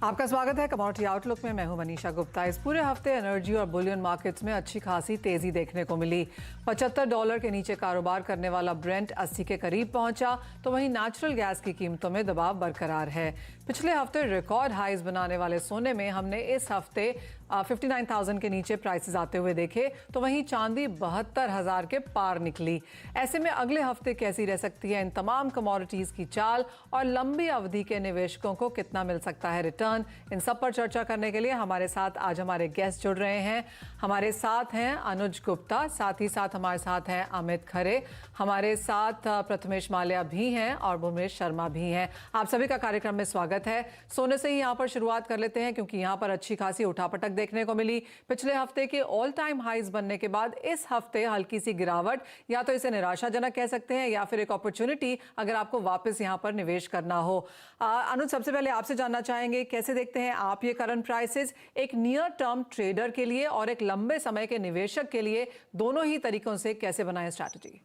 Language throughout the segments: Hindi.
आपका स्वागत है कमोडिटी आउटलुक में। मैं हूं मनीषा गुप्ता। इस पूरे हफ्ते एनर्जी और बुलियन मार्केट्स में अच्छी खासी तेजी देखने को मिली। $75 के नीचे कारोबार करने वाला ब्रेंट 80 के करीब पहुंचा, तो वहीं नेचुरल गैस की कीमतों में दबाव बरकरार है। पिछले हफ्ते रिकॉर्ड हाइज बनाने वाले सोने में हमने इस हफ्ते 59,000 के नीचे प्राइसेस आते हुए देखे, तो वहीं चांदी 72,000 के पार निकली। ऐसे में अगले हफ्ते कैसी रह सकती है इन तमाम कमोडिटीज की चाल और लंबी अवधि के निवेशकों को कितना मिल सकता है रिटर्न, इन सब पर चर्चा करने के लिए हमारे साथ आज हमारे गेस्ट जुड़ रहे हैं। हमारे साथ हैं अनुज गुप्ता, साथ ही साथ हमारे साथ हैं अमित खरे, हमारे साथ प्रथमेश माल्या भी हैं और भूमेश शर्मा भी हैं। आप सभी का कार्यक्रम में स्वागत है। सोने से ही यहाँ पर शुरुआत कर लेते हैं क्योंकि यहाँ पर अच्छी खासी उठापटक देखने को मिली। पिछले हफ्ते के ऑल टाइम हाइज बनने के बाद इस हफ्ते हल्की सी गिरावट, या तो इसे निराशाजनक कह सकते हैं या फिर एक अपॉर्चुनिटी अगर आपको वापस यहाँ पर निवेश करना हो। अनुज, सबसे पहले आपसे जानना चाहेंगे कैसे देखते हैं आप ये करंट प्राइसेस एक नियर टर्म ट्रेडर के लिए और एक लंबे समय के निवेशक के लिए, दोनों ही तरीकों से कैसे बनाएं strategy?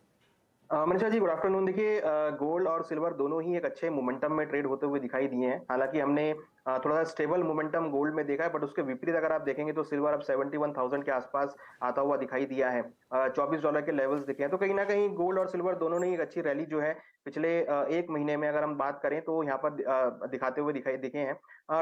Manisha ji, good afternoon. देखिए, गोल्ड और सिल्वर दोनों ही एक अच्छे मोमेंटम में ट्रेड होते हुए दिखाई दिए हैं। हालांकि हमने थोड़ा सा स्टेबल मोमेंटम गोल्ड में देखा है, बट उसके विपरीत अगर आप देखेंगे तो सिल्वर अब 71,000 के आसपास आता हुआ दिखाई दिया है। $24 के लेवल्स दिखे हैं, तो कहीं ना कहीं गोल्ड और सिल्वर दोनों ने एक अच्छी रैली जो है पिछले एक महीने में अगर हम बात करें तो यहाँ पर दिखाते हुए दिखे हैं।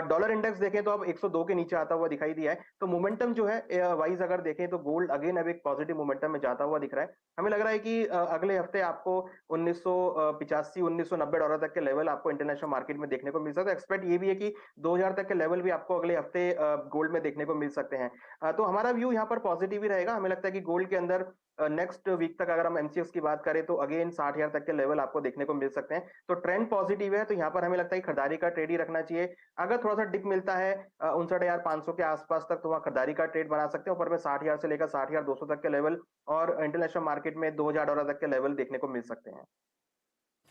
डॉलर इंडेक्स देखें तो अब 102 के नीचे आता हुआ दिखाई दिया है। तो मोमेंटम जो है वाइज अगर देखें तो गोल्ड अगेन अब एक पॉजिटिव मोमेंटम में जाता हुआ दिख रहा है। हमें लग रहा है कि अगले हफ्ते आपको 1985 $1990 तक के लेवल आपको इंटरनेशनल मार्केट में देखने को मिल सकता है। एक्सपेक्ट ये भी है कि 2000 तक के लेवल भी आपको अगले हफ्ते गोल्ड में देखने को मिल सकते हैं। तो हमारा व्यू यहाँ पर पॉजिटिव ही रहेगा। हमें लगता है कि गोल्ड के अंदर नेक्स्ट वीक तक अगर हम एमसीएक्स की बात करें तो अगेन 60,000 तक के लेवल आपको देखने को मिल सकते हैं। तो ट्रेंड पॉजिटिव है, तो यहाँ पर हमें लगता है कि खरीदारी का ट्रेड ही रखना चाहिए। अगर थोड़ा सा डिप मिलता है 59,500 के आसपास तक, तो वहाँ खरीदारी का ट्रेड बना सकते हैं। ऊपर में 60,000 से लेकर 60,200 तक के लेवल और इंटरनेशनल मार्केट में $2,000 तक के लेवल देखने को मिल सकते हैं।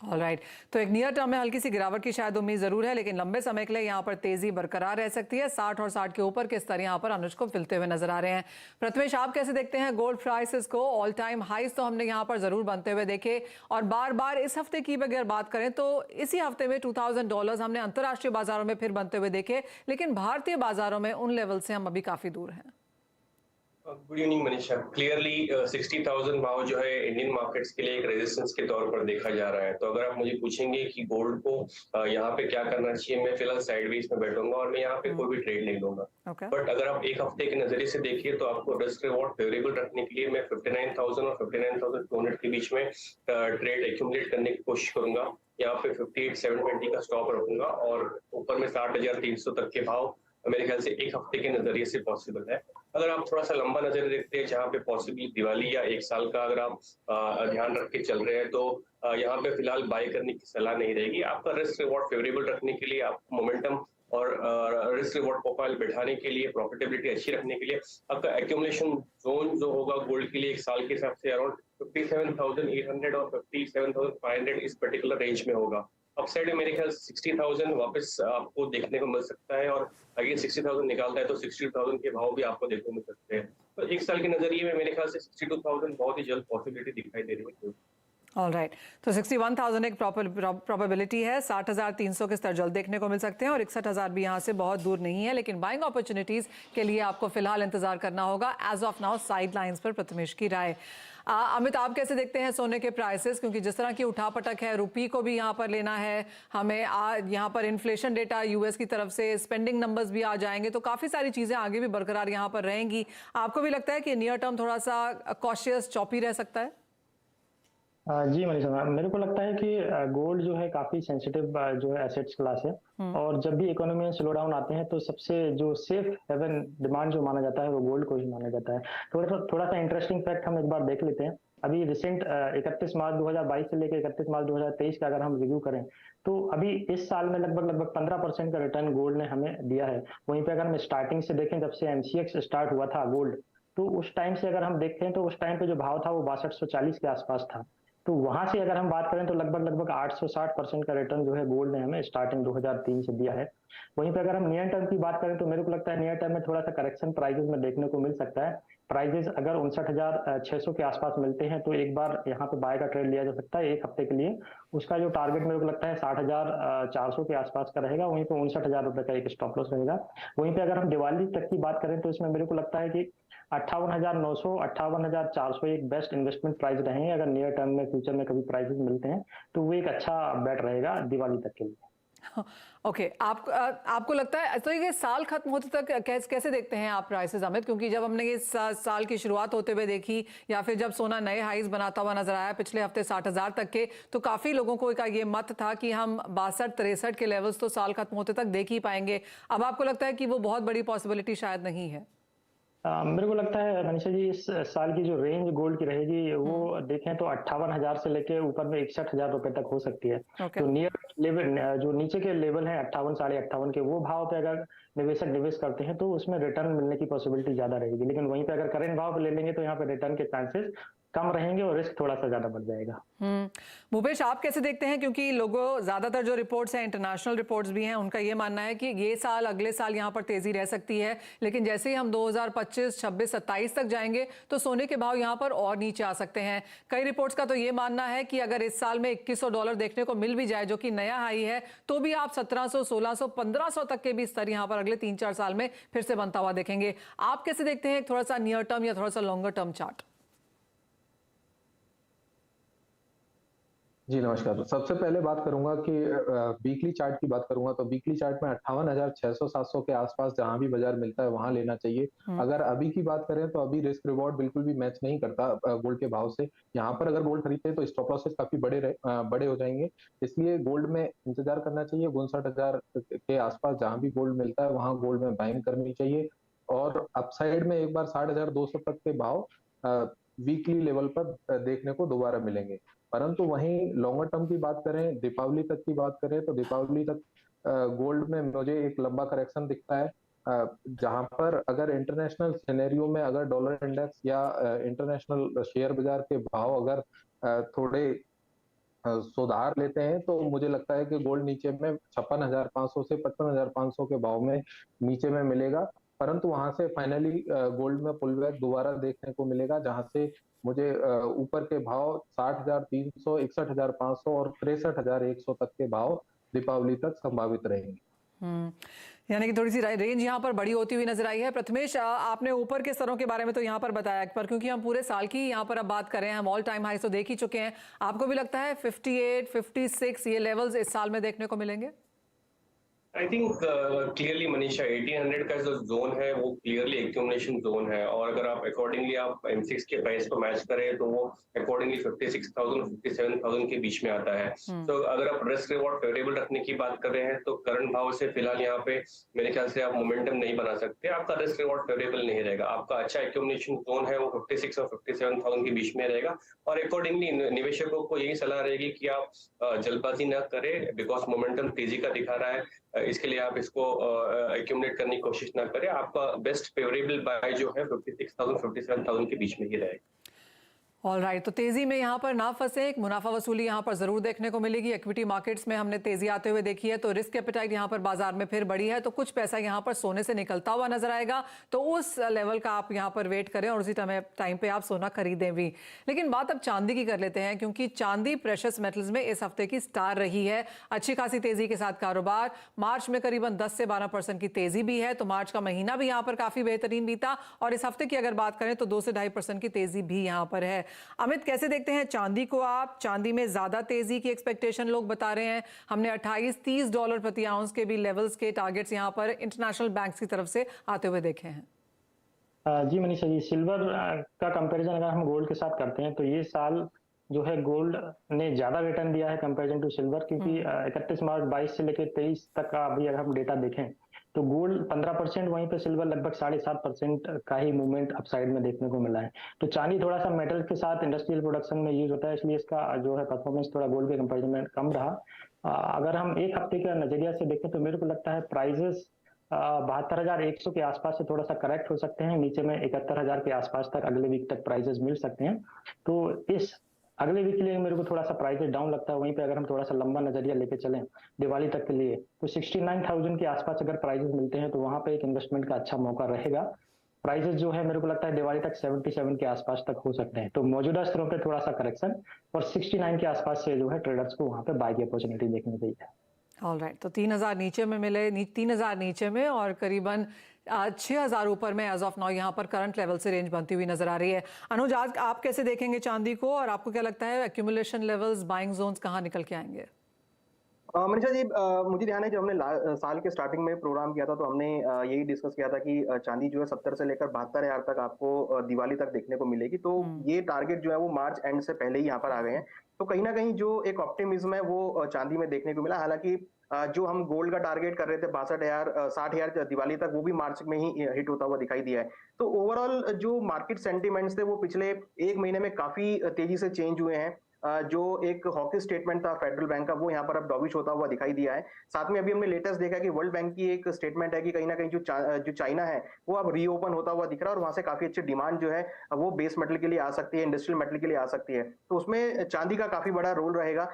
ऑलराइट, तो एक नियर टर्म में हल्की सी गिरावट की शायद उम्मीद जरूर है, लेकिन लंबे समय के लिए यहाँ पर तेजी बरकरार रह सकती है। 60 और 60 के ऊपर के स्तर यहाँ पर अनुज को मिलते हुए नजर आ रहे हैं। प्रथमेश, आप कैसे देखते हैं गोल्ड प्राइसेस को? ऑल टाइम हाइज तो हमने यहाँ पर जरूर बनते हुए देखे और बार बार इस हफ्ते की अगर बात करें तो इसी हफ्ते में $2,000 हमने अंतर्राष्ट्रीय बाजारों में फिर बनते हुए देखे, लेकिन भारतीय बाजारों में उन लेवल से हम अभी काफी दूर हैं। Good evening Manisha. क्लियरली 60,000 भाव जो है इंडियन मार्केट्स के लिए एक रेजिस्टेंस के तौर पर देखा जा रहा है। तो अगर आप मुझे पूछेंगे कि गोल्ड को यहाँ पे क्या करना चाहिए, मैं फिलहाल साइडवेज में बैठूंगा और मैं यहाँ पे कोई भी ट्रेड नहीं लूंगा। बट अगर आप एक हफ्ते के नजरिए से देखिए तो आपको रिस्क रिवॉर्ड फेवरेबल रखने के लिए मैं 59,000 और 59,200 के बीच में ट्रेड एक्यूमुलेट करने की कोशिश करूंगा। यहाँ पे 58,720 का स्टॉप रखूंगा और ऊपर में 60,300 तक के भाव मेरे ख्याल से एक हफ्ते के नजरिए से पॉसिबल है। अगर आप थोड़ा सा लंबा नजर देखते हैं जहाँ पे पॉसिबली दिवाली या एक साल का अगर आप ध्यान रख के चल रहे हैं तो यहाँ पे फिलहाल बाय करने की सलाह नहीं रहेगी। आपका रिस्क रिवॉर्ड फेवरेबल रखने के लिए, आपको मोमेंटम और रिस्क रिवॉर्ड प्रोफाइल बैठाने के लिए, प्रॉफिटेबिलिटी अच्छी रखने के लिए आपका एक्यूमुलेशन जोन जो होगा गोल्ड के लिए एक साल के हिसाब से अराउंड 57,800 और 57,500 इस पर्टिकुलर रेंज में होगा। अपसाइड में मेरे ख्याल 60,000 वापस आपको देखने को मिल सकता है और अगर 60,000 निकालता है तो 62,000 के भाव भी आपको देखने को मिल सकते हैं। तो एक साल के नजरिए में मेरे ख्याल से 62,000 बहुत ही जल्द पॉसिबिलिटी दिखाई दे रही है। ऑलराइट, तो 61,000 एक प्रोबेबिलिटी है। 60,300 के स्तर जल्द देखने को मिल सकते हैं और 61,000 भी यहाँ से बहुत दूर नहीं है, लेकिन बाइंग अपॉर्चुनिटीज के लिए आपको फिलहाल इंतजार करना होगा। As of now sidelines पर प्रथमेश की राय। अमित, आप कैसे देखते हैं सोने के प्राइसेस? क्योंकि जिस तरह की उठापटक है, रुपी को भी यहाँ पर लेना है हमें, यहाँ पर इन्फ्लेशन डेटा यूएस की तरफ से, स्पेंडिंग नंबर्स भी आ जाएंगे, तो काफ़ी सारी चीज़ें आगे भी बरकरार यहाँ पर रहेंगी। आपको भी लगता है कि नियर टर्म थोड़ा सा कॉशियस, चॉपी रह सकता है? जी मनीषा मैम, मेरे को लगता है कि गोल्ड जो है काफी सेंसिटिव जो है एसेट्स क्लास है और जब भी इकोनॉमी में स्लो डाउन आते हैं तो सबसे जो सेफ हेवन डिमांड जो माना जाता है वो गोल्ड को ही माना जाता है। थोड़ा सा इंटरेस्टिंग फैक्ट हम एक बार देख लेते हैं। अभी रिसेंट 31 मार्च 2022 से लेकर 31 मार्च 2023 का अगर हम रिव्यू करें तो अभी इस साल में लगभग 15% का रिटर्न गोल्ड ने हमें दिया है। वहीं पे अगर हम स्टार्टिंग से देखें, जब से एमसीएक्स स्टार्ट हुआ था गोल्ड, तो उस टाइम से अगर हम देखते हैं तो उस टाइम पे जो भाव था वो 6240 के आसपास था। तो वहां से अगर हम बात करें तो लगभग 860% का रिटर्न जो है गोल्ड ने हमें स्टार्टिंग 2003 से दिया है। वहीं पे अगर हम नियर टर्म की बात करें तो मेरे को लगता है नियर टर्म में थोड़ा सा करेक्शन प्राइसेस में देखने को मिल सकता है। प्राइजेस अगर 59,600 के आसपास मिलते हैं तो एक बार यहाँ पे बाय का ट्रेड लिया जा सकता है एक हफ्ते के लिए। उसका जो टारगेट मेरे को लगता है 60,400 के आसपास का रहेगा, वहीं पे 59,000 रुपए का एक स्टॉप लॉस रहेगा। वहीं पे अगर हम दिवाली तक की बात करें तो इसमें मेरे को लगता है कि 58,900 58,400 एक बेस्ट इन्वेस्टमेंट प्राइस रहेंगे। अगर नियर टर्म में फ्यूचर में कभी प्राइसेस मिलते हैं तो वो एक अच्छा बेट रहेगा दिवाली तक के लिए। ओके, आपको लगता है तो ये साल खत्म होते तक कैसे देखते हैं आप प्राइसेस अमित? क्योंकि जब हमने ये साल की शुरुआत होते हुए देखी या फिर जब सोना नए हाईज बनाता हुआ नजर आया पिछले हफ्ते 60,000 तक के, तो काफी लोगों को का ये मत था कि हम 62-63 के लेवल्स तो साल खत्म होते तक देख ही पाएंगे। अब आपको लगता है कि वो बहुत बड़ी पॉसिबिलिटी शायद नहीं है? मेरे को लगता है मनीषा जी इस साल की जो रेंज गोल्ड की रहेगी वो देखें तो 58,000 से लेके ऊपर में 61,000 रुपए तक हो सकती है। तो नियर लेवल जो नीचे के लेवल है 58 58.5 के वो भाव पे अगर निवेशक निवेश करते हैं तो उसमें रिटर्न मिलने की पॉसिबिलिटी ज्यादा रहेगी। लेकिन वहीं पे अगर करंट भाव पे ले लेंगे तो यहाँ पे रिटर्न के चांसेस कम रहेंगे और रिस्क थोड़ा सा ज्यादा बढ़ जाएगा। भूपेश, आप कैसे देखते हैं? क्योंकि लोगों ज्यादातर जो रिपोर्ट्स हैं, इंटरनेशनल रिपोर्ट्स भी हैं, उनका ये मानना है कि ये साल अगले साल यहाँ पर तेजी रह सकती है, लेकिन जैसे ही हम 2025, 26, 27 तक जाएंगे तो सोने के भाव यहाँ पर और नीचे आ सकते हैं। कई रिपोर्ट्स का तो ये मानना है कि अगर इस साल में $2100 देखने को मिल भी जाए जो कि नया हाई है, तो भी आप 1700, 1600, 1500 तक के भी स्तर यहाँ पर अगले 3-4 साल में फिर से बनता हुआ देखेंगे। आप कैसे देखते हैं थोड़ा सा नियर टर्म या थोड़ा सा लॉन्गर टर्म चार्ट? जी नमस्कार। सबसे पहले बात करूंगा कि वीकली चार्ट की बात करूंगा तो वीकली चार्ट में 58,600-700 के आसपास जहां भी बाजार मिलता है वहां लेना चाहिए। अगर अभी की बात करें तो अभी रिस्क रिवॉर्ड बिल्कुल भी मैच नहीं करता गोल्ड के भाव से। यहाँ पर अगर गोल्ड खरीदते हैं तो स्टॉप लॉसेस काफी बड़े हो जाएंगे, इसलिए गोल्ड में इंतजार करना चाहिए। 59,000 के आसपास जहां भी गोल्ड मिलता है वहां गोल्ड में बाइंग करनी चाहिए। और अपसाइड में एक बार 60,200 तक के भाव वीकली लेवल पर देखने को दोबारा मिलेंगे। परंतु वहीं लॉन्गर टर्म की बात करें, दीपावली तक की बात करें तो दीपावली तक गोल्ड में मुझे एक लंबा करेक्शन दिखता है, जहां पर अगर इंटरनेशनल सिनेरियो में अगर डॉलर इंडेक्स या इंटरनेशनल शेयर बाजार के भाव अगर थोड़े सुधार लेते हैं तो मुझे लगता है कि गोल्ड नीचे में 56,500 से 55,500 के भाव में नीचे में मिलेगा। परंतु वहां से फाइनली गोल्ड में पुल बैक दोबारा देखने को मिलेगा, जहां से मुझे ऊपर के भाव 60,300, 61,500 और 63,100 तक के भाव दीपावली तक संभावित रहेंगे। यानी कि थोड़ी सी रेंज यहाँ पर बड़ी होती हुई नजर आई है। प्रथमेश, आपने ऊपर के स्तरों के बारे में तो यहाँ पर बताया, पर क्योंकि हम पूरे साल की यहाँ पर अब बात करें, हम ऑल टाइम हाई तो देख ही चुके हैं, आपको भी लगता है 58, 56 ये लेवल्स इस साल में देखने को मिलेंगे? आई थिंक क्लियरली मनीषा 1800 का जो जोन है वो क्लियरली एक्यूमुलेशन जोन है, और अगर आप अकॉर्डिंगली आप M6 के प्राइस को मैच करें तो वो अकॉर्डिंगली 56,000 57,000 के बीच में आता है। तो अगर आप रिस्क रिवॉर्ड फेवरेबल रखने की बात कर रहे हैं तो करंट भाव से फिलहाल यहाँ पे मेरे ख्याल से आप मोमेंटम नहीं बना सकते, आपका रिस्क रिवॉर्ड फेवरेबल नहीं रहेगा। आपका अच्छा एक्यूमुलेशन जोन है वो 56 और 57,000 के बीच में रहेगा, और अकॉर्डिंगली निवेशकों को यही सलाह रहेगी कि आप जल्दबाजी न करें, बिकॉज मोमेंटम तेजी का दिखा रहा है। इसके लिए आप इसको एक्यूमुलेट करने की कोशिश ना करें। आपका बेस्ट फेवरेबल बाय जो है 56,000 57,000 के बीच में ही रहेगा। ऑल राइट, तो तेजी में यहाँ पर ना फंसे, एक मुनाफा वसूली यहाँ पर जरूर देखने को मिलेगी। इक्विटी मार्केट्स में हमने तेजी आते हुए देखी है तो रिस्क एपेटाइट यहाँ पर बाजार में फिर बढ़ी है, तो कुछ पैसा यहाँ पर सोने से निकलता हुआ नजर आएगा, तो उस लेवल का आप यहाँ पर वेट करें और उसी टाइम पे आप सोना खरीदें भी। लेकिन बात अब चांदी की कर लेते हैं, क्योंकि चांदी प्रेशियस मेटल्स में इस हफ्ते की स्टार रही है। अच्छी खासी तेजी के साथ कारोबार, मार्च में करीबन 10 से 12% की तेजी भी है, तो मार्च का महीना भी यहाँ पर काफी बेहतरीन बीता, और इस हफ्ते की अगर बात करें तो 2 से 2.5% की तेजी भी यहाँ पर है। अमित, कैसे देखते हैं चांदी को आप? चांदी में ज्यादा तेजी की एक्सपेक्टेशन लोग बता रहे हैं। हमने $28-30 प्रति आउंस के भी लेवल्स के टारगेट्स यहाँ पर इंटरनेशनल बैंक्स की तरफ से आते हुए देखे हैं। जी मनीषा जी, सिल्वर का कंपैरिजन अगर हम गोल्ड के साथ करते हैं तो ये साल जो है गोल्ड ने ज्यादा रिटर्न दिया है कंपैरिजन टू सिल्वर, क्योंकि 31 मार्च 22 से लेकर 23 तक का अभी अगर हम डेटा देखें तो गोल्ड 15%, वहीं पे सिल्वर लगभग 7.5% का ही मूवमेंट अपसाइड में देखने को मिला है। तो चांदी थोड़ा सा मेटल के साथ इंडस्ट्रियल प्रोडक्शन में यूज होता है, इसलिए इसका जो है परफॉर्मेंस थोड़ा गोल्ड के कंपैरिजन में कम रहा। अगर हम एक हफ्ते के नजरिया से देखें तो मेरे को लगता है प्राइजेस 72,100 के आसपास से थोड़ा सा करेक्ट हो सकते हैं, नीचे में 71,000 के आसपास तक अगले वीक तक प्राइजेस मिल सकते हैं। तो इस अगले वीक के लिए मेरे को थोड़ा सा प्राइसेस डाउन लगता है। वहीं पे अगर हम थोड़ा सा लंबा नजरिया लेके चलें दिवाली तक के लिए तो 69,000 के आसपास अगर प्राइसेस मिलते हैं तो वहां पे एक इन्वेस्टमेंट का अच्छा मौका रहेगा। प्राइसेस जो है मेरे को लगता है दिवाली तक 77 के आसपास तक हो सकते हैं। तो मौजूदा स्तरों पे थोड़ा सा करेक्शन और 69 के आसपास से जो है ट्रेडर्स को वहां पे बाय की अपॉर्चुनिटी देखने चाहिए। ऑलराइट, तो 3000 नीचे में मिले, 3000 नीचे में और करीबन 6000 ऊपर में एज ऑफ नाउ यहाँ पर करंट लेवल से रेंज बनती हुई नजर आ रही है। अनुज, आज आप कैसे देखेंगे चांदी को और आपको क्या लगता है एक्यूमुलेशन लेवल्स, बाइंग जोन्स कहाँ निकल के आएंगे? मनीषा जी, मुझे ध्यान है जब हमने साल के स्टार्टिंग में प्रोग्राम किया था तो हमने यही डिस्कस किया था कि चांदी जो है 70 से लेकर 72,000 तक आपको दिवाली तक देखने को मिलेगी। तो ये टारगेट जो है वो मार्च एंड से पहले ही यहाँ पर आ गए हैं। तो कहीं ना कहीं जो एक ऑप्टिमिज्म है वो चांदी में देखने को मिला। हालांकि जो हम गोल्ड का टारगेट कर रहे थे 62,000 60,000 दिवाली तक, वो भी मार्च में ही हिट होता हुआ दिखाई दिया है। तो ओवरऑल जो मार्केट सेंटिमेंट्स थे वो पिछले एक महीने में काफी तेजी से चेंज हुए हैं। जो एक हॉकी स्टेटमेंट था फेडरल बैंक का, वो यहाँ पर अब डॉविश होता हुआ दिखाई दिया है। साथ में अभी हमने लेटेस्ट देखा कि वर्ल्ड बैंक की एक स्टेटमेंट है कि कहीं ना कहीं जो चाइना है वो अब रीओपन होता हुआ दिख रहा है और वहां से काफी अच्छी डिमांड जो है वो बेस मेटल के लिए आ सकती है, इंडस्ट्रियल मेटल के लिए आ सकती है। तो उसमें चांदी का काफी बड़ा रोल रहेगा।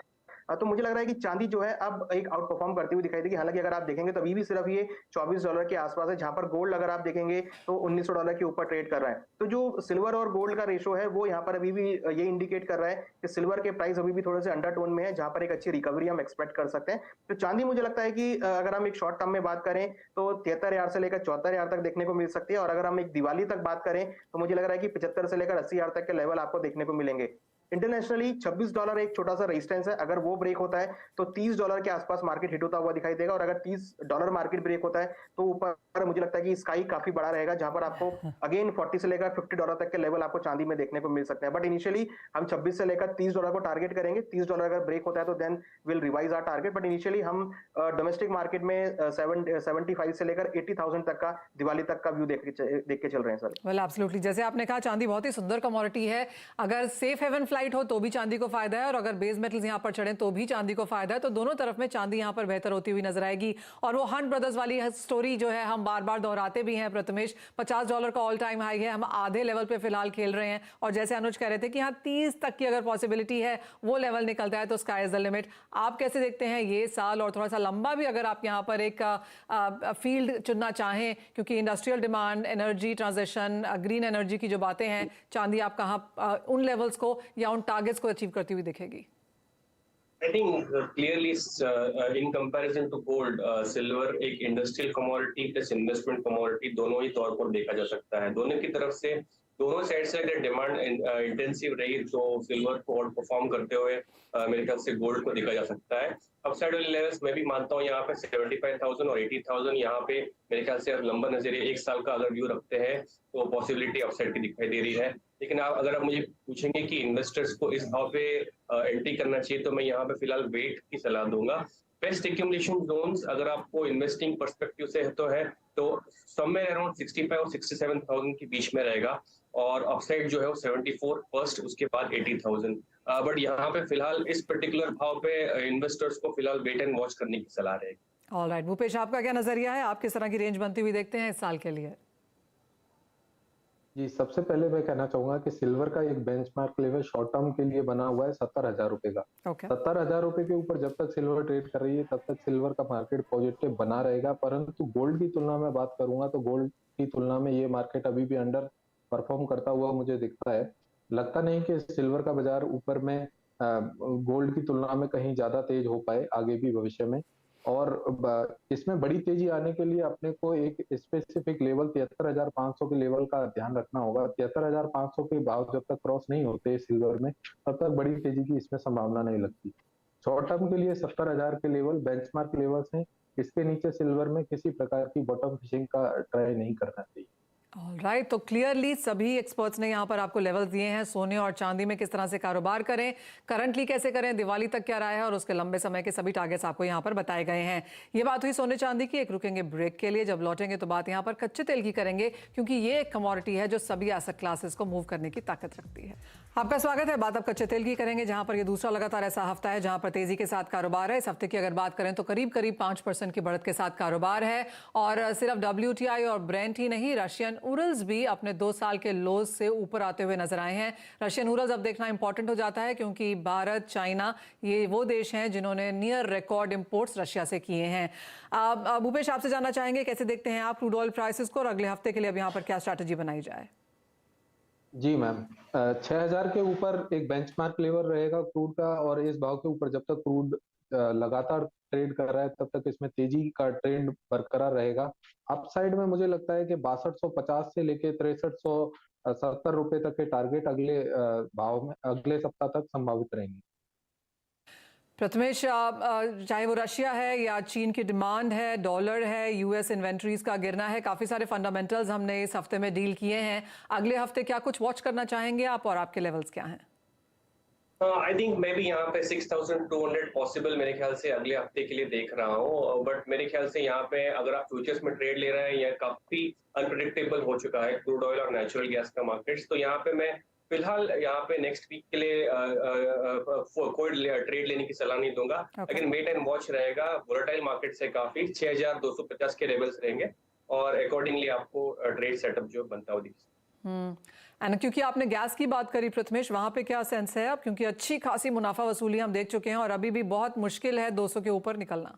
तो मुझे लग रहा है कि चांदी जो है अब एक आउट परफॉर्म करती हुई दिखाई देगी। हालांकि अगर आप देखेंगे तो अभी भी सिर्फ ये $24 के आसपास है, जहां पर गोल्ड अगर आप देखेंगे तो $1900 के ऊपर ट्रेड कर रहा है। तो जो सिल्वर और गोल्ड का रेशो है वो यहाँ पर अभी भी ये इंडिकेट कर रहा है कि सिल्वर के प्राइस अभी भी थोड़े से अंडरटोन में है, जहां पर एक अच्छी रिकवरी हम एक्सपेक्ट कर सकते हैं। तो चांदी मुझे लगता है कि अगर हम एक शॉर्ट टर्म में बात करें तो 73,000 से लेकर 74,000 तक देखने को मिल सकती है। और अगर हम एक दिवाली तक बात करें तो मुझे लग रहा है कि 75 से लेकर 80,000 तक के लेवल आपको देखने को मिलेंगे। इंटरनेशनली $26 एक छोटा सा रेजिस्टेंस है, अगर वो ब्रेक होता है तो $30 के आसपास मार्केट हिट होता हुआ दिखाई देगा। और अगर $30 मार्केट ब्रेक होता है तो ऊपर मुझे लगता है कि स्काई काफी बड़ा रहेगा, जहां पर आपको अगेन 40 से लेकर $50 तक के लेवल आपको चांदी में देखने को मिल सकते हैं। बट इनिशियली हम 26 से लेकर $30 को टारगेट करेंगे। $30 अगर ब्रेक होता है तो then will revise our target. But initially हम डोमेस्टिक मार्केट में 75 से लेकर 80,000 तक का दिवाली तक का व्यू देख के चल रहे हैं सर। वेल एब्सोल्युटली, जैसे आपने कहा चांदी बहुत ही सुंदर कमोडिटी है। अगर सेफ हेवन फ्लाइट हो तो भी चांदी को फायदा है और अगर बेस मेटल्स यहाँ पर चढ़े तो भी चांदी को फायदा है। तो दोनों तरफ में चांदी यहाँ पर बेहतर होती हुई नजर आएगी। और वो हंट ब्रदर्स वाली स्टोरी जो है हम बार बार दोहराते भी हैं प्रथमेश, $50 का ऑल टाइम हाई है, हम आधे लेवल पे फिलहाल खेल रहे हैं। और जैसे अनुज कह रहे थे कि हाँ 30 तक की अगर पॉसिबिलिटी है वो लेवल निकलता है तो स्काई इज द लिमिट। आप कैसे देखते हैं ये साल और थोड़ा सा लंबा भी, अगर आप यहाँ पर एक फील्ड चुनना चाहें, क्योंकि industrial demand, energy transition, green energy की जो बातें हैं, चांदी आप कहाँ उन लेवल्स को या उन टारगेट्स को अचीव करती हुई दिखेगी? I think clearly in comparison to gold, silver एक industrial commodity plus investment commodity दोनों ही तौर पर देखा जा सकता है। दोनों की तरफ से, दोनों साइड से अगर डिमांड इंटेंसिव रही तो सिल्वर को आउट परफॉर्म करते हुए मेरे ख्याल से गोल्ड को देखा जा सकता है। अपसाइड वाले लेवल्स मैं भी मानता हूँ यहाँ पे 75,000 और 80,000 यहाँ पे मेरे ख्याल से लंबा नजरिए एक साल का अगर व्यू रखते हैं तो पॉसिबिलिटी अपसाइड की दिखाई दे रही है। लेकिन अगर आप मुझे पूछेंगे कि इन्वेस्टर्स को इस भाव पे एंट्री करना चाहिए तो मैं यहाँ पे फिलहाल वेट की सलाह दूंगा। बेस्ट एक्यूमुलेशन जोन्स अगर आपको इन्वेस्टिंग पर्सपेक्टिव से तो समवेयर अराउंड 65 और 67,000 के बीच में रहेगा और अपसाइड जो है वो 74 फर्स्ट, उसके बाद 80,000। बट यहाँ पे फिलहाल इस पर्टिकुलर भाव पे इन्वेस्टर्स को फिलहाल वेट एंड वॉच करने की सलाह रहेगी। ऑलराइट, भूपेश आपका क्या नजरिया है? आप किस तरह की रेंज बनती हुई देखते हैं इस साल के लिए? जी, सबसे पहले मैं कहना चाहूंगा कि सिल्वर का एक बेंचमार्क लेवल शॉर्ट टर्म के लिए बना हुआ है 70,000 रुपए का। 70,000 रुपए के ऊपर जब तक सिल्वर ट्रेड कर रही है तब तक सिल्वर का मार्केट पॉजिटिव बना रहेगा। परंतु गोल्ड की तुलना में बात करूंगा तो गोल्ड की तुलना में ये मार्केट अभी भी अंडर परफॉर्म करता हुआ मुझे दिखता है। लगता नहीं कि सिल्वर का बाजार ऊपर में गोल्ड की तुलना में कहीं ज्यादा तेज हो पाए आगे भी भविष्य में। और इसमें बड़ी तेजी आने के लिए अपने को एक स्पेसिफिक लेवल 73,500 के लेवल का ध्यान रखना होगा। 73,500 के भाव जब तक क्रॉस नहीं होते सिल्वर में तब तक बड़ी तेजी की इसमें संभावना नहीं लगती। शॉर्ट टर्म के लिए 70,000 के लेवल बेंचमार्क लेवल्स हैं। इसके नीचे सिल्वर में किसी प्रकार की बॉटम फिशिंग का ट्राई नहीं करना चाहिए। ऑलराइट, तो क्लियरली सभी एक्सपर्ट्स ने यहाँ पर आपको लेवल्स दिए हैं। सोने और चांदी में किस तरह से कारोबार करें, करंटली कैसे करें, दिवाली तक क्या राय है और उसके लंबे समय के सभी टारगेट्स आपको यहाँ पर बताए गए हैं। ये बात हुई सोने चांदी की। एक रुकेंगे ब्रेक के लिए, जब लौटेंगे तो बात यहाँ पर कच्चे तेल की करेंगे, क्योंकि ये एक कमोडिटी है जो सभी एसेट क्लासेस को मूव करने की ताकत रखती है। आपका स्वागत है। बात अब कच्चे तेल की करेंगे, जहां पर ये दूसरा लगातार ऐसा हफ्ता है जहां पर तेजी के साथ कारोबार है। इस हफ्ते की अगर बात करें तो करीब 5% की बढ़त के साथ कारोबार है। और सिर्फ WTI और ब्रेंट ही नहीं, रशियन उरल्स भी अपने 2 साल के लोज से ऊपर आते हुए नजर आए हैं। रशियन उरल्स अब देखना इंपॉर्टेंट हो जाता है क्योंकि भारत, चाइना ये वो देश हैं जिन्होंने नियर रिकॉर्ड इंपोर्ट्स रशिया से किए हैं। भूपेश, आपसे जानना चाहेंगे कैसे देखते हैं आप क्रूड ऑयल प्राइसेस को और अगले हफ्ते के लिए अब यहाँ पर क्या स्ट्रैटेजी बनाई जाए? जी मैम, 6000 के ऊपर एक बेंचमार्क लेवल रहेगा क्रूड का, और इस भाव के ऊपर जब तक क्रूड लगातार ट्रेड कर रहा है तब तक इसमें तेजी का ट्रेंड बरकरार रहेगा। अपसाइड में मुझे लगता है कि 6250 से लेके 6370 रुपए तक के टारगेट अगले भाव में अगले सप्ताह तक संभावित रहेंगे। प्रथमेश, चाहे वो रशिया है या चीन की डिमांड है, डॉलर है, यूएस इन्वेंट्रीज का गिरना है, काफी सारे फंडामेंटल्स हमने इस हफ्ते में डील किए हैं। अगले हफ्ते क्या कुछ वॉच करना चाहेंगे आप और आपके लेवल्स क्या हैं? आई थिंक मैं भी यहाँ पे 6200 पॉसिबल मेरे ख्याल से अगले हफ्ते के लिए देख रहा हूँ, बट मेरे ख्याल से यहाँ पे अगर आप फ्यूचर्स में ट्रेड ले रहे हैं, यह काफी अनप्रेडिक्टेबल हो चुका है क्रूड ऑयल और नेचुरल गैस का मार्केट्स। तो यहाँ पे मैं फिलहाल यहाँ पे नेक्स्ट वीक के लिए कोई ट्रेड लेने की सलाह नहीं दूंगा, लेकिन वेट एंड वॉच रहेगा। वोलेटाइल मार्केट से काफी 6250 के लेवल्स रहेंगे और अकॉर्डिंगली आपको ट्रेड सेटअप जो बनता हुआ दिखे। एंड क्योंकि आपने गैस की बात करी प्रथमेश, वहां पे क्या सेंस है अब, क्योंकि अच्छी खासी मुनाफा वसूली हम देख चुके हैं और अभी भी बहुत मुश्किल है 200 के ऊपर निकलना।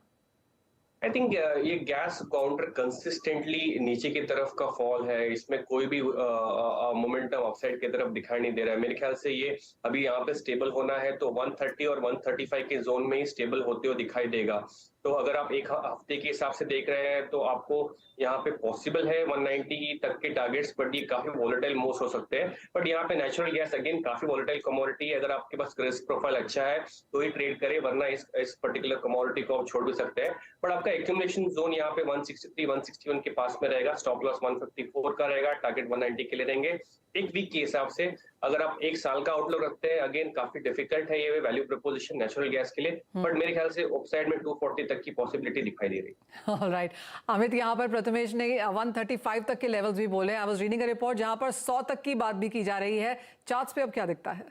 आई थिंक ये गैस काउंटर कंसिस्टेंटली नीचे की तरफ का फॉल है, इसमें कोई भी मोमेंटम अपसाइड की तरफ दिखाई नहीं दे रहा है। मेरे ख्याल से ये अभी यहाँ पे स्टेबल होना है तो 130 और 135 के जोन में ही स्टेबल होते हुए दिखाई देगा। तो अगर आप एक हफ्ते के हिसाब से देख रहे हैं तो आपको यहाँ पे पॉसिबल है 190 तक के टारगेट्स, बट ये काफी वोलेटाइल मूव्स हो सकते हैं। बट यहाँ पे नेचुरल गैस अगेन काफी वोलेटाइल कमोडिटी है, अगर आपके पास रिस्क प्रोफाइल अच्छा है तो ही ट्रेड करें, वरना इस पर्टिकुलर कमोडिटी को आप छोड़ भी सकते हैं। बट आपका एक्यूमुलेशन जोन यहाँ पे 163 161 के पास में रहेगा, स्टॉप लॉस 154 का रहेगा, टारगेट 190 के लिए रहेंगे। एक वीक के हिसाब से अगर आप एक साल का आउटलुक रखते हैं, अगेन काफी डिफिकल्ट है ये वैल्यू प्रपोजिशन नेचुरल गैस के लिए, बट मेरे ख्याल से अपसाइड में 240 तक की पॉसिबिलिटी दिखाई दे रही है। ऑलराइट अमित, यहाँ पर प्रथमेश ने 135 तक के लेवल्स भी बोले। I was reading a report जहां पर 100 तक की बात भी की जा रही है। चार्ट्स पे अब क्या दिखता है?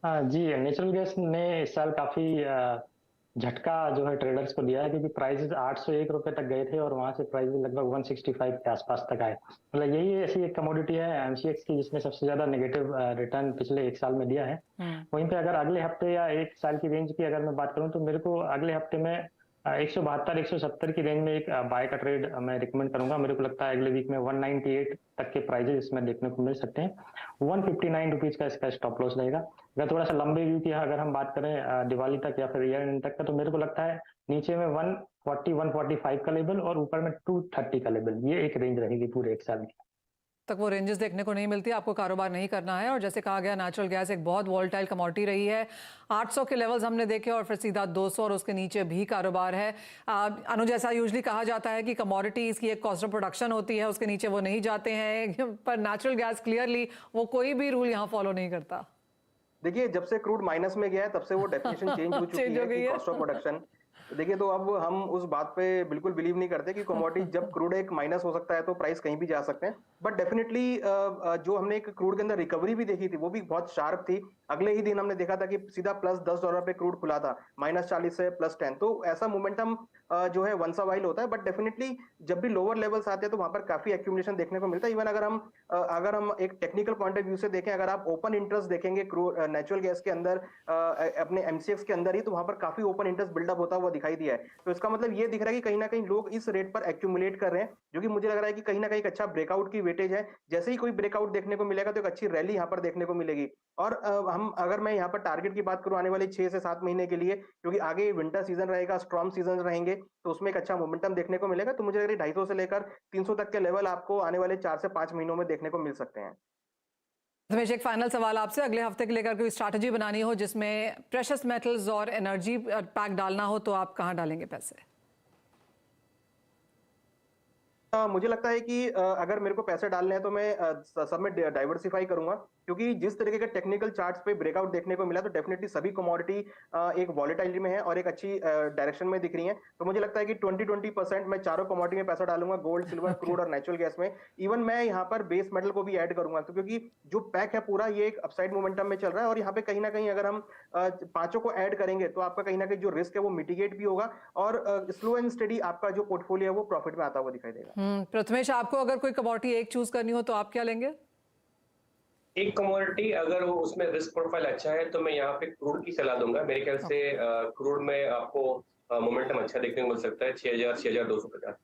जी, नेचुरल गैस ने इस साल काफी झटका जो है ट्रेडर्स को दिया है, क्योंकि प्राइसेस 801 रुपए तक गए थे और वहां से प्राइस लगभग 165 के आसपास तक आए। मतलब यही ऐसी एक कमोडिटी है एमसीएक्स की जिसने सबसे ज्यादा नेगेटिव रिटर्न पिछले एक साल में दिया है। वहीं पे अगर अगले हफ्ते या एक साल की रेंज की अगर मैं बात करूं तो मेरे को अगले हफ्ते में 172 170 की रेंज में एक बाय का ट्रेड मैं रिकमेंड करूंगा। मेरे को लगता है अगले वीक में 198 तक के प्राइजेस इसमें देखने को मिल सकते हैं। 159 रुपीज का इसका स्टॉप लॉस रहेगा। अगर थोड़ा सा लंबे व्यू की अगर हम बात करें दिवाली तक या फिर ईयर एंड तक का, तो मेरे को लगता है नीचे में 140 145 का लेवल और ऊपर में 230 का लेवल, ये एक रेंज रहेगी पूरे एक साल की। तक वो रेंजेस देखने को नहीं मिलती, आपको कारोबार नहीं करना है। और जैसे कहा गया नेचुरल गैस एक बहुत वॉलेटाइल कमोडिटी रही है। 800 के लेवल्स हमने देखे और फिर सीधा 200 और उसके नीचे भी कारोबार है। अनुज, जैसा यूजली कहा जाता है कि कमोडिटीज की एक कॉस्ट ऑफ प्रोडक्शन होती है, उसके नीचे वो नहीं जाते हैं, पर नेचुरल गैस क्लियरली वो कोई भी रूल यहाँ फॉलो नहीं करता। देखिए, जब से क्रूड माइनस में गया है तब से वो डेफिनेशन चेंज हो चुकी है कि कॉस्ट ऑफ प्रोडक्शन। देखिए, तो अब हम उस बात पे बिल्कुल बिलीव नहीं करते कि कमोडिटी जब क्रूड एक माइनस हो सकता है तो प्राइस कहीं भी जा सकते हैं। बट डेफिनेटली जो हमने एक क्रूड के अंदर रिकवरी भी देखी थी वो भी बहुत शार्प थी। अगले ही दिन हमने देखा था कि सीधा प्लस $10 पे क्रूड खुला था, -40 से +10। तो ऐसा मोमेंटम जो है वंस अ वाइल होता है, बट डेफिनेटली जब भी लोअर लेवल्स आते हैं तो वहां पर काफी एक्यूमुलेशन देखने को मिलता है। इवन अगर हम एक टेक्निकल पॉइंट ऑफ व्यू से देखें, अगर आप ओपन इंटरेस्ट देखेंगे नेचुरल गैस के अंदर अपने एमसीएक्स के अंदर ही, तो वहां पर काफी ओपन इंटरेस्ट बिल्डअप होता हुआ दिखाई दिया है। तो इसका मतलब ये दिख रहा है कि कहीं ना कहीं लोग इस रेट पर एक्यूमुलेट कर रहे हैं, जो कि मुझे लग रहा है कि कहीं ना कहीं एक अच्छा ब्रेकआउट की वेटेज है। जैसे ही कोई ब्रेकआउट देखने को मिलेगा तो एक अच्छी रैली यहाँ पर देखने को मिलेगी। और अगर मैं यहाँ पर टारगेट की बात करूं आने वाले 6 से 7 महीने के लिए, क्योंकि आगे विंटर सीजन रहेगा, स्ट्रॉम सीजन रहेंगे, तो उसमें एक अच्छा मोमेंटम देखने को मिलेगा। तो मुझे लग रहा है 250 से लेकर 300 तक के लेवल आपको आने वाले 4 से 5 महीनों में देखने को मिल सकते हैं। रमेश, एक फाइनल सवाल आपसे, अगले हफ्ते के लेकर कोई स्ट्रैटेजी बनानी हो जिसमें प्रेशियस मेटल्स और एनर्जी पैक डालना हो, तो आप कहाँ डालेंगे पैसे? मुझे लगता है कि अगर मेरे को पैसे डालने हैं तो मैं सब में डाइवर्सिफाई करूंगा, क्योंकि जिस तरीके के टेक्निकल चार्ट्स पे ब्रेकआउट देखने को मिला तो डेफिनेटली सभी कमोडिटी एक वॉलेटाइलिटी में है और एक अच्छी डायरेक्शन में दिख रही है। तो मुझे लगता है कि 20% मैं चारों कमोडिटी में पैसा डालूंगा, गोल्ड, सिल्वर, क्रूड और नेचुरल गैस में। इवन मैं यहाँ पर बेस मेटल को भी ऐड करूंगा, क्योंकि जो पैक है पूरा ये एक अपसाइड मोमेंटम में चल रहा है और यहाँ पे कहीं ना कहीं अगर हम पांचों को ऐड करेंगे तो आपका कहीं ना कहीं जो रिस्क है वो मिटिगेट भी होगा और स्लो एंड स्टडी आपका जो पोर्टफोलियो है वो प्रॉफिट में आता हुआ दिखाई देगा। प्रथमेश, आपको अगर कोई कमोडिटी एक चूज करनी हो तो आप क्या लेंगे? एक कमोडिटी अगर वो उसमें रिस्क प्रोफाइल अच्छा है तो मैं यहाँ पे क्रूड की सलाह दूंगा। मेरे ख्याल से क्रूड में आपको मोमेंटम अच्छा देखने को मिल सकता है 6,250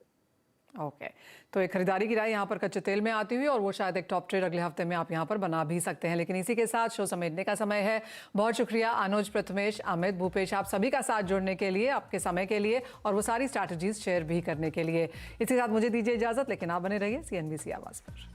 ओके, तो एक खरीदारी की राय यहाँ पर कच्चे तेल में आती हुई, और वो शायद एक टॉप ट्रेड अगले हफ्ते में आप यहाँ पर बना भी सकते हैं। लेकिन इसी के साथ शो समेटने का समय है। बहुत शुक्रिया अनुज, प्रथमेश, अमित, भूपेश, आप सभी का साथ जोड़ने के लिए, आपके समय के लिए और वो सारी स्ट्रैटेजीज शेयर भी करने के लिए। इसी के साथ मुझे दीजिए इजाजत, लेकिन आप बने रहिए CNBC आवाज़ पर।